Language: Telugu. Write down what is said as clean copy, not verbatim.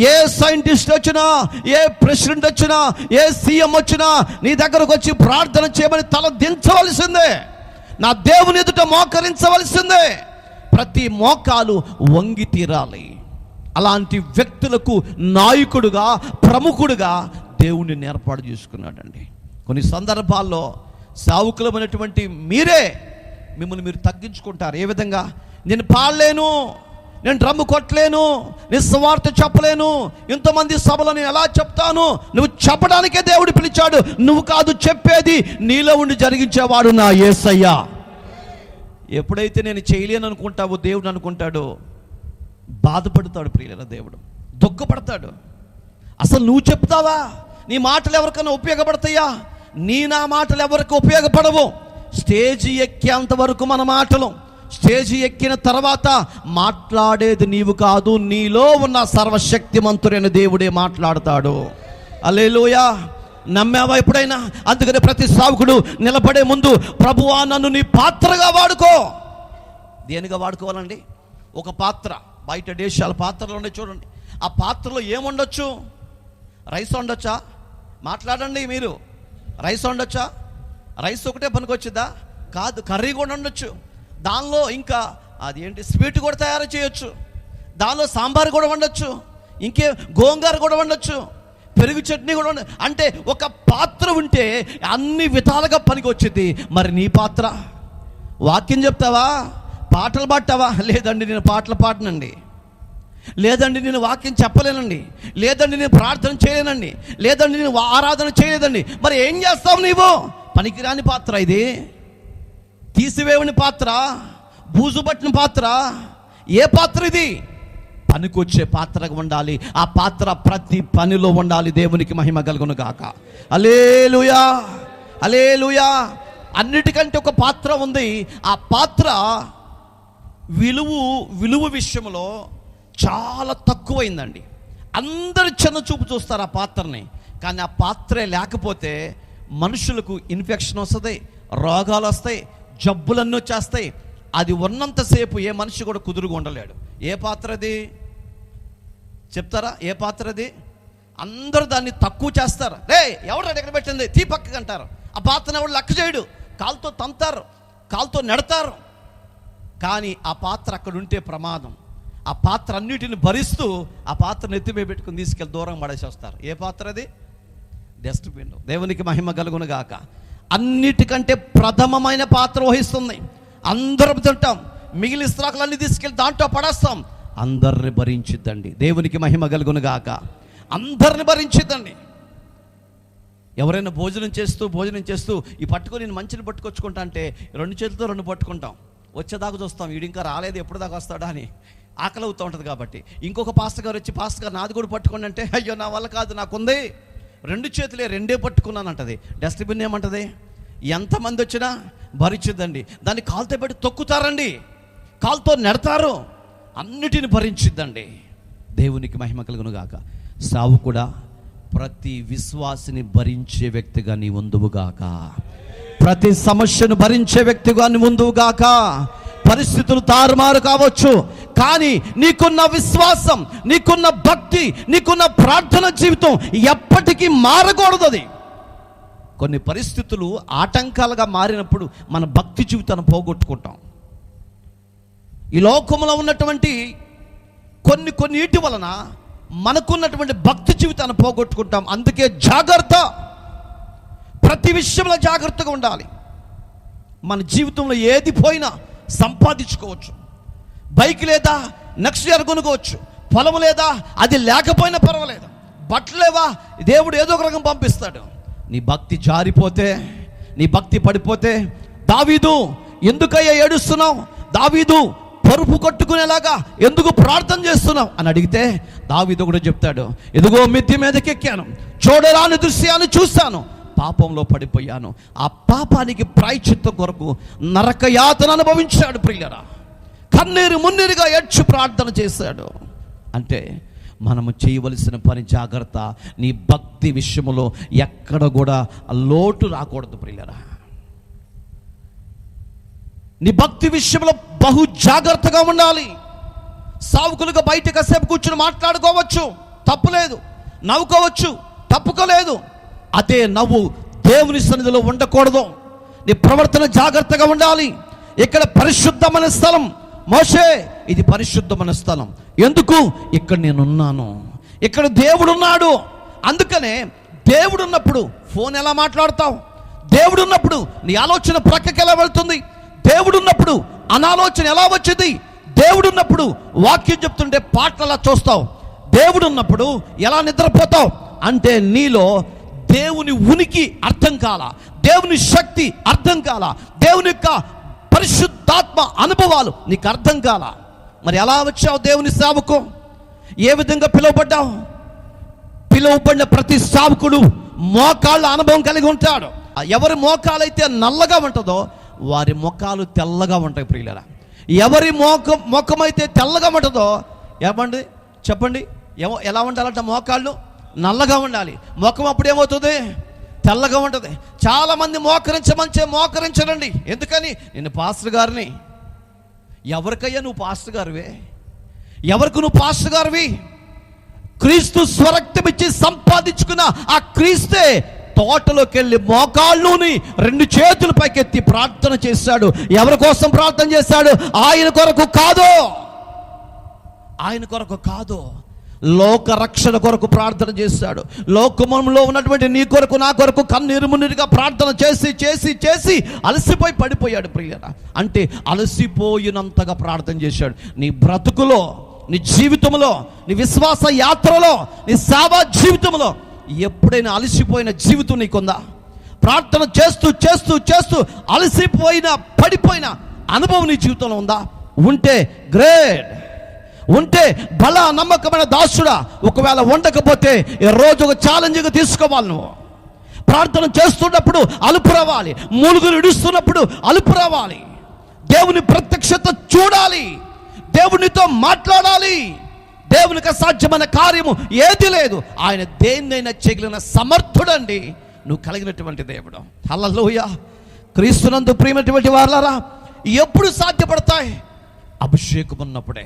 ఏ సైంటిస్ట్ వచ్చినా, ఏ ప్రెసిడెంట్ వచ్చినా, ఏ సీఎం వచ్చినా నీ దగ్గరకు వచ్చి ప్రార్థన చేయమని తల దించవలసిందే. నా దేవుని ఎదుట మోకరించవలసిందే. ప్రతి మోకాలు వంగి తీరాలి. అలాంటి వ్యక్తులకు నాయకుడుగా, ప్రముఖుడుగా దేవుడిని ఏర్పాటు చేసుకున్నాడండి. కొన్ని సందర్భాల్లో సావుకులమైనటువంటి మీరే మిమ్మల్ని మీరు తగ్గించుకుంటారు. ఏ విధంగా? నేను పాడలేను, నేను డ్రమ్ము కొట్టలేను, నేను సువార్త చెప్పలేను, ఇంతమంది సభలో నేను ఎలా చెప్తాను? నువ్వు చెప్పడానికే దేవుడు పిలిచాడు, నువ్వు కాదు చెప్పేది. నీలో ఉండి జరిగించేవాడు నా యేసయ్య. ఎప్పుడైతే నేను చేయలేను అనుకుంటావో దేవుడు అనుకుంటాడో బాధపడతాడు ప్రియుల దేవుడు, దుఃఖపడతాడు. అసలు నువ్వు చెప్తావా? నీ మాటలు ఎవరికైనా ఉపయోగపడతాయా? నా మాటలు ఎవరికి ఉపయోగపడవు. స్టేజి ఎక్కేంత వరకు మన మాటలు, స్టేజి ఎక్కిన తర్వాత మాట్లాడేది నీవు కాదు, నీలో ఉన్న సర్వశక్తిమంతుడైన దేవుడే మాట్లాడతాడు. హల్లెలూయా. నమ్మావా ఎప్పుడైనా? అందుకని ప్రతి సేవకుడు నిలబడే ముందు, ప్రభువా నన్ను నీ పాత్రగా వాడుకో. దేనిగా వాడుకోవాలండి? ఒక పాత్ర, బయట దేశాల పాత్రలు ఉన్నాయి చూడండి. ఆ పాత్రలో ఏముండొచ్చు? రైస్ వండొచ్చా? మాట్లాడండి మీరు. రైస్ వండొచ్చా? రైస్ ఒకటే పనికొచ్చుదా? కాదు, కర్రీ కూడా వండొచ్చు. దానిలో ఇంకా అదేంటి స్వీట్ కూడా తయారు చేయొచ్చు. దానిలో సాంబార్ కూడా వండొచ్చు, ఇంకే గోంగూర కూడా వండొచ్చు, పెరుగు చట్నీ కూడా వండ. అంటే ఒక పాత్ర ఉంటే అన్ని విధాలుగా పనికి వచ్చింది. మరి నీ పాత్ర? వాక్యం చెప్తావా? పాటలు పాడతావా? లేదండి నేను పాటలు పాడనండి, లేదండి నేను వాక్యం చెప్పలేనండి, లేదండి నేను ప్రార్థన చేయలేనండి, లేదండి నేను ఆరాధన చేయలేదండి. మరి ఏం చేస్తావు నీవు? పనికిరాని పాత్ర ఇది, తీసివేవని పాత్ర, బూజు పట్టిన పాత్ర. ఏ పాత్ర ఇది? పనికొచ్చే పాత్రగా ఉండాలి. ఆ పాత్ర ప్రతి పనిలో ఉండాలి. దేవునికి మహిమ కలుగును గాక. హల్లెలూయా, హల్లెలూయా. అన్నిటికంటే ఒక పాత్ర ఉంది. ఆ పాత్ర విలువ విషయంలో చాలా తక్కువైందండి. అందరు చిన్న చూపు చూస్తారు ఆ పాత్రని. కానీ ఆ పాత్రే లేకపోతే మనుషులకు ఇన్ఫెక్షన్ వస్తుంది, రోగాలు వస్తాయి, జబ్బులన్నీ వచ్చేస్తాయి. అది ఉన్నంతసేపు ఏ మనిషి కూడా కుదురుగా ఉండలేడు. ఏ పాత్ర అది చెప్తారా? ఏ పాత్ర అది? అందరూ దాన్ని తక్కువ చేస్తారు. రే ఎవరు ఎక్కడ పెట్టింది తీ పక్కకి అంటారు. ఆ పాత్రను ఎవరు లెక్క చేయడు. కాలుతో తంతారు, కాలుతో నెడతారు. కానీ ఆ పాత్ర అక్కడ ఉంటే ప్రమాదం. ఆ పాత్ర అన్నిటిని భరిస్తూ ఆ పాత్రను ఎత్తిమే పెట్టుకుని తీసుకెళ్ళి దూరం పడేసి వస్తారు. ఏ పాత్ర అది? డస్ట్బిన్. దేవునికి మహిమ కలుగును గాక. అన్నిటికంటే ప్రథమమైన పాత్ర వహిస్తుంది. అందరం తింటాం, మిగిలిన ఇస్త్రాకులన్నీ తీసుకెళ్ళి దాంట్లో పడేస్తాం. అందరిని భరించిద్దండి. దేవునికి మహిమ కలుగును గాక. అందరిని భరించిద్దండి. ఎవరైనా భోజనం చేస్తూ ఈ పట్టుకొని నేను మంచిని పట్టుకొచ్చుకుంటా అంటే రెండు చేతులతో రెండు పట్టుకుంటాం. వచ్చేదాకా చూస్తాం, వీడు ఇంకా రాలేదు, ఎప్పుడు దాకా వస్తాడా అని ఆకలి అవుతూ ఉంటుంది. కాబట్టి ఇంకొక పాస్టర్ గారు వచ్చి, పాస్టర్ గారు నాది కూడా పట్టుకోండి అంటే, అయ్యో నా వల్ల కాదు, నాకుంది, రెండు చేతులే రెండే పట్టుకున్నాను అంటది. డస్ట్బిన్ ఏమంటది? ఎంతమంది వచ్చినా భరించిద్దండి. దాన్ని కాలుతో పెట్టి తొక్కుతారండి, కాలుతో నెడతారు, అన్నిటిని భరించిద్దండి. దేవునికి మహిమ కలుగును గాక. సావు కూడా ప్రతి విశ్వాసిని భరించే వ్యక్తిగా నీ ఉందువుగాక. ప్రతి సమస్యను భరించే వ్యక్తిగా నీ ఉందువుగాక. పరిస్థితులు తారుమారు కావచ్చు, కానీ నీకున్న విశ్వాసం, నీకున్న భక్తి, నీకున్న ప్రార్థన జీవితం ఎప్పటికీ మారకూడదు. అది కొన్ని పరిస్థితులు ఆటంకాలుగా మారినప్పుడు మన భక్తి జీవితాన్ని పోగొట్టుకుంటాం. ఈ లోకంలో ఉన్నటువంటి కొన్ని వీటి వలన మనకున్నటువంటి భక్తి జీవితాన్ని పోగొట్టుకుంటాం. అందుకే జాగ్రత్త, ప్రతి విషయంలో జాగ్రత్తగా ఉండాలి. మన జీవితంలో ఏది పోయినా సంపాదించుకోవచ్చు. బైక్ లేదా నెక్స్ట్ ఇయర్ కొనుక్కోవచ్చు. పొలం లేదా అది లేకపోయినా పర్వాలేదు. బట్టలు లేవా దేవుడు ఏదో ఒక రకం పంపిస్తాడు. నీ భక్తి జారిపోతే, నీ భక్తి పడిపోతే, దావీదు ఎందుకయ్యా ఏడుస్తున్నావు, దావీదు పరుపు కట్టుకునేలాగా ఎందుకు ప్రార్థన చేస్తున్నావు అని అడిగితే దావీదు కూడా చెప్తాడు, ఎదుగో మిద్ది మీదకి ఎక్కాను, చూడరాని దృశ్యాన్ని చూశాను, పాపంలో పడిపోయాను, ఆ పాపానికి ప్రాయశ్చిత్తం కొరకు నరక యాతన అనుభవించాడు. ప్రియులరా, కన్నీరు మున్నీరుగా ఏడ్చి ప్రార్థన చేశాడు. అంటే మనము చేయవలసిన పని జాగ్రత్త. నీ భక్తి విషయంలో ఎక్కడ కూడా లోటు రాకూడదు. ప్రియులరా, నీ భక్తి విషయంలో బహు జాగ్రత్తగా ఉండాలి. సావుకులుగా బయట కాసేపు కూర్చుని మాట్లాడుకోవచ్చు, తప్పులేదు, నవ్వుకోవచ్చు, తప్పుకోలేదు. అదే నవ్వు దేవుని సన్నిధిలో ఉండకూడదు. నీ ప్రవర్తన జాగ్రత్తగా ఉండాలి. ఇక్కడ పరిశుద్ధమైన స్థలం. మోషే, ఇది పరిశుద్ధమైన స్థలం. ఎందుకు? ఇక్కడ నేనున్నాను, ఇక్కడ దేవుడు ఉన్నాడు. అందుకనే దేవుడు ఉన్నప్పుడు ఫోన్ ఎలా మాట్లాడతావు? దేవుడు ఉన్నప్పుడు నీ ఆలోచన ప్రక్కకి ఎలా వెళ్తుంది? దేవుడు ఉన్నప్పుడు అనాలోచన ఎలా వచ్చింది? దేవుడు ఉన్నప్పుడు వాక్యం చెప్తుంటే పాటలా చూస్తావు. దేవుడు ఉన్నప్పుడు ఎలా నిద్రపోతావు? అంటే నీలో దేవుని ఉనికి అర్థం కాల, దేవుని శక్తి అర్థం కాల, దేవుని యొక్క పరిశుద్ధాత్మ అనుభవాలు నీకు అర్థం కాల. మరి ఎలా వచ్చావు దేవుని సేవకు? ఏ విధంగా పిలువబడ్డావు? పిలువబడిన ప్రతి సేవకుడు మోకాళ్ళ అనుభవం కలిగి ఉంటాడు. ఎవరి మోకాలైతే నల్లగా ఉంటుందో వారి ముఖాలు తెల్లగా ఉంటాయి ప్రియులారా. ఎవరి ముఖమైతే తెల్లగా ఉంటుందో ఏమండి చెప్పండి, ఎలా ఉండాలంట? మోకాళ్ళు నల్లగా ఉండాలి. ముఖం అప్పుడు ఏమవుతుంది? తెల్లగా ఉంటుంది. చాలామంది మోకరించరండి. ఎందుకని? నేను పాస్టర్ గారిని. ఎవరికయ్యా నువ్వు పాస్టర్ గారివే? ఎవరికి నువ్వు పాస్టర్ గారివి? క్రీస్తు స్వరక్తం ఇచ్చి సంపాదించుకున్న ఆ క్రీస్తే తోటలోకి వెళ్ళి మోకాళ్ళుని 2 చేతులు పైకెత్తి ప్రార్థన చేశాడు. ఎవరి కోసం ప్రార్థన చేశాడు? ఆయన కొరకు కాదు, ఆయన కొరకు కాదు, లోక రక్షణ కొరకు ప్రార్థన చేశాడు. లోకమంలో ఉన్నటువంటి నీ కొరకు, నా కొరకు కన్నీరు మున్నీరుగా ప్రార్థన చేసి చేసి చేసి అలసిపోయి పడిపోయాడు ప్రియులారా. అంటే అలసిపోయినంతగా ప్రార్థన చేశాడు. నీ బ్రతుకులో, నీ జీవితంలో, నీ విశ్వాస యాత్రలో, నీ సేవా జీవితంలో ఎప్పుడైనా అలసిపోయిన జీవితం నీకుందా? ప్రార్థన చేస్తూ చేస్తూ చేస్తూ అలసిపోయిన, పడిపోయిన అనుభవం నీ జీవితంలో ఉందా? ఉంటే గ్రేట్. ఉంటే బల నమ్మకమైన దాసుడా. ఒకవేళ ఉండకపోతే ఈ రోజు ఒక ఛాలెంజ్గా తీసుకోవాలి. నువ్వు ప్రార్థన చేస్తున్నప్పుడు అలుపు రావాలి, మూలుగులు ఇడుస్తున్నప్పుడు అలుపు రావాలి. దేవుని ప్రత్యక్షత చూడాలి, దేవునితో మాట్లాడాలి. దేవునికి అసాధ్యమైన కార్యము ఏది లేదు. ఆయన దేన్నైనా చేయగలిగిన సమర్థుడండి నువ్వు కలిగినటువంటి దేవుడు. హల్లెలూయా. క్రీస్తునందు ప్రియమైనటువంటి వారలారా, ఎప్పుడు సాధ్యపడతాయి? అభిషేకం ఉన్నప్పుడే.